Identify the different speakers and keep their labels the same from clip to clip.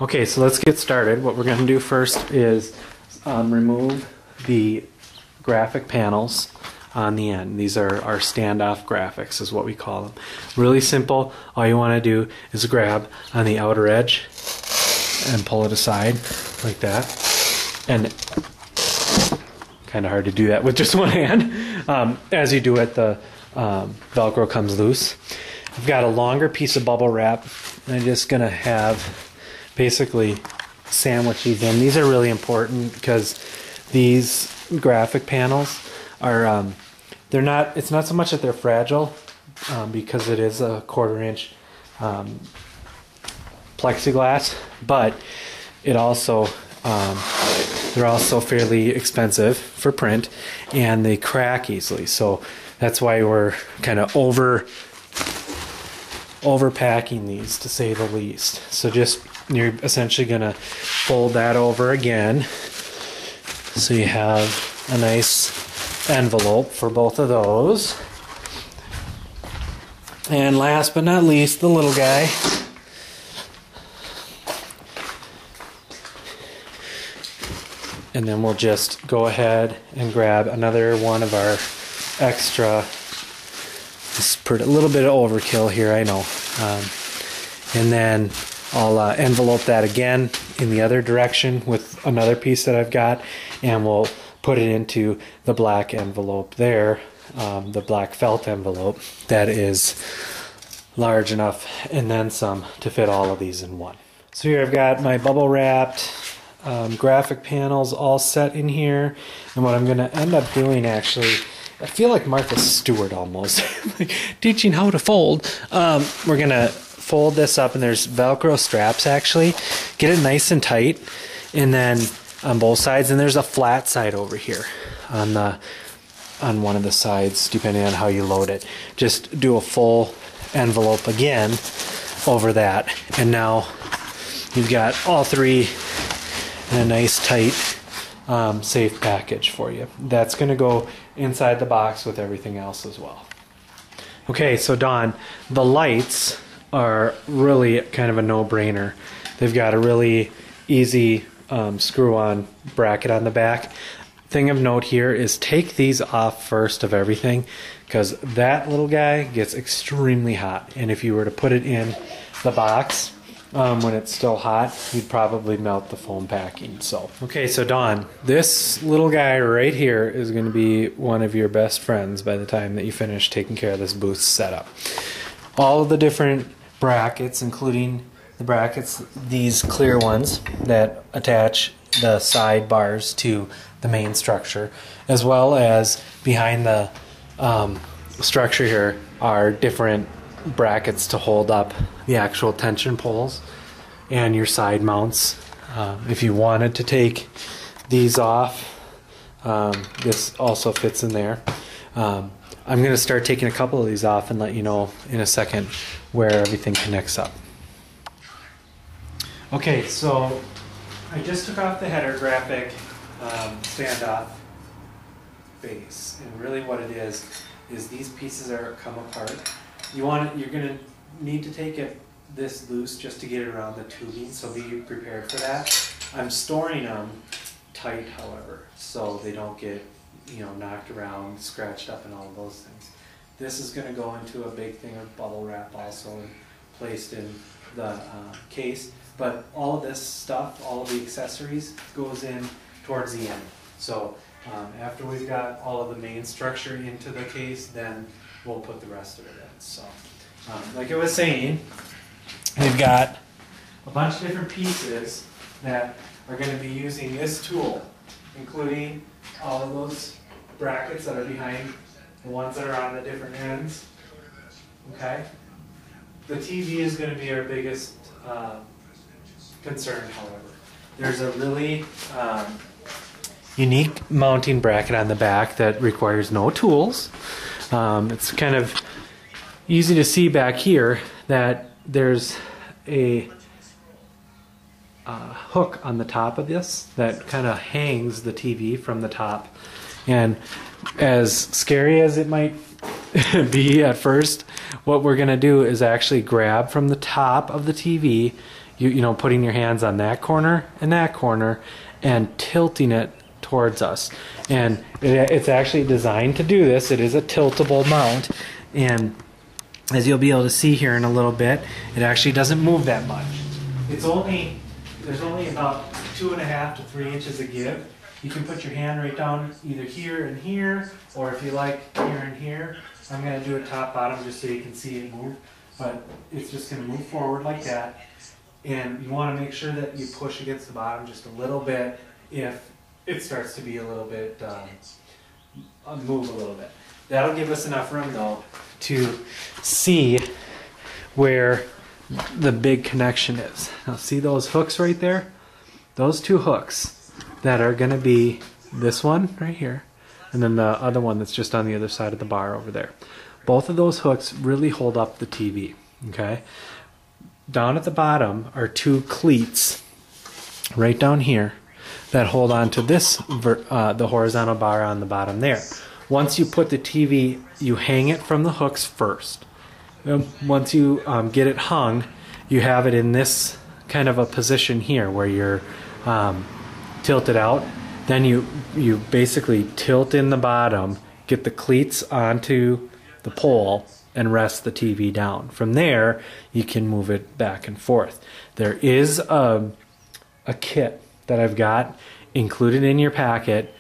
Speaker 1: Okay, so let's get started. What we're going to do first is remove the graphic panels on the end. These are our standoff graphics is what we call them. Really simple. All you want to do is grab on the outer edge and pull it aside like that. And kind of hard to do that with just one hand. As you do it, the Velcro comes loose. I've got a longer piece of bubble wrap, and I'm just going to have basically sandwich these in. These are really important because these graphic panels are it's not so much that they're fragile because it is a 1/4 inch plexiglass, but it also they're also fairly expensive for print and they crack easily, so that's why we're kind of overpacking these, to say the least. So you're essentially gonna fold that over again so you have a nice envelope for both of those. And last but not least, the little guy. And then we'll just go ahead and grab another one of our extra. This is a little bit of overkill here, I know. And then I'll envelope that again in the other direction with another piece that I've got, and we'll put it into the black envelope there, the black felt envelope that is large enough and then some to fit all of these in one. So here I've got my bubble wrapped graphic panels all set in here, and what I'm going to end up doing, actually, I feel like Martha Stewart almost, teaching how to fold. We're going to fold this up, and there's Velcro straps actually. Get it nice and tight, and then on both sides, and there's a flat side over here on one of the sides, depending on how you load it. Just do a full envelope again over that, and now you've got all three in a nice tight safe package for you. That's going to go inside the box with everything else as well. Okay, so Dawn, the lights are really kind of a no-brainer. They've got a really easy screw-on bracket on the back. Thing of note here is take these off first of everything, because that little guy gets extremely hot, and if you were to put it in the box when it's still hot, you'd probably melt the foam packing. So okay, so Dawn, this little guy right here is going to be one of your best friends by the time that you finish taking care of this booth setup. All of the different brackets, including the brackets, these clear ones that attach the side bars to the main structure, as well as behind the structure here are different brackets to hold up the actual tension poles and your side mounts. If you wanted to take these off, this also fits in there. I'm going to start taking a couple of these off and let you know in a second where everything connects up. Okay, so I just took off the header graphic standoff base, and really what it is these pieces are come apart. You're going to need to take it this loose just to get it around the tubing, so be prepared for that. I'm storing them tight, however, so they don't get knocked around, scratched up, and all of those things. This is going to go into a big thing of bubble wrap also and placed in the case, but all of this stuff, all of the accessories, goes in towards the end. So after we've got all of the main structure into the case, then we'll put the rest of it in. So like I was saying, we've got a bunch of different pieces that are going to be using this tool, including all of those brackets that are behind the ones that are on the different ends. Okay? The TV is going to be our biggest concern, however. There's a really unique mounting bracket on the back that requires no tools. It's kind of easy to see back here that there's a hook on the top of this that kind of hangs the TV from the top. And as scary as it might B at first, what we're gonna do is actually grab from the top of the TV, you know, putting your hands on that corner, and tilting it towards us. And it's actually designed to do this. It is a tiltable mount, and as you'll be able to see here in a little bit, it actually doesn't move that much. There's only about 2.5 to 3 inches of give. You can put your hand right down either here and here, or if you like here and here. I'm going to do it top bottom just so you can see it move, but it's just going to move forward like that. And you want to make sure that you push against the bottom just a little bit if it starts to be a little bit, move a little bit. That'll give us enough room though to see where the big connection is. Now see those hooks right there? Those two hooks that are going to be this one right here, and then the other one that's just on the other side of the bar over there. Both of those hooks really hold up the TV, okay? Down at the bottom are two cleats right down here that hold on to this, the horizontal bar on the bottom there. Once you put the TV, you hang it from the hooks first. Once you get it hung, you have it in this kind of a position here where you're tilted out. Then you basically tilt in the bottom, get the cleats onto the pole, and rest the TV down. From there, you can move it back and forth. There is a kit that I've got included in your packet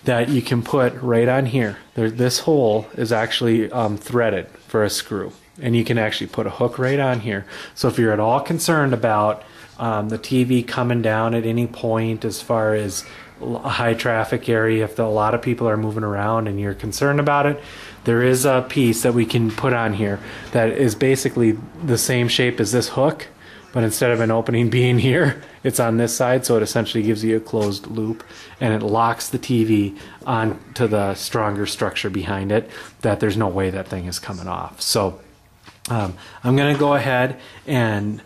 Speaker 1: that you can put right on here. This hole is actually threaded for a screw, and you can actually put a hook right on here. So if you're at all concerned about the TV coming down at any point as far as a high traffic area, if a lot of people are moving around and you're concerned about it, there is a piece that we can put on here that is basically the same shape as this hook, but instead of an opening being here, it's on this side, so it essentially gives you a closed loop, and it locks the TV onto the stronger structure behind it that there's no way that thing is coming off. So I'm going to go ahead and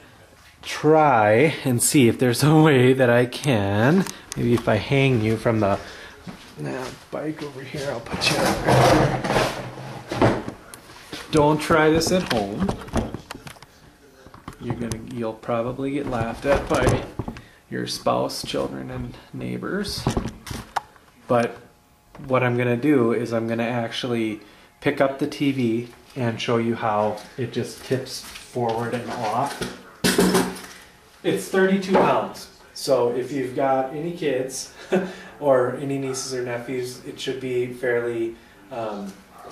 Speaker 1: try and see if there's a way that I can, maybe if I hang you from the bike over here, I'll put you right here. Don't try this at home. You'll probably get laughed at by your spouse, children, and neighbors. But what I'm going to do is I'm going to actually pick up the TV and show you how it just tips forward and off. It's 32 pounds, so if you've got any kids or any nieces or nephews, it should be fairly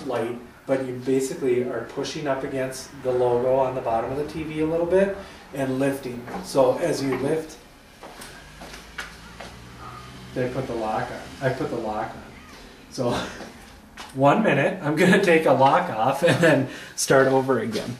Speaker 1: light. But you basically are pushing up against the logo on the bottom of the TV a little bit and lifting. So as you lift, they put the lock on. I put the lock on. So 1 minute, I'm going to take a lock off and then start over again.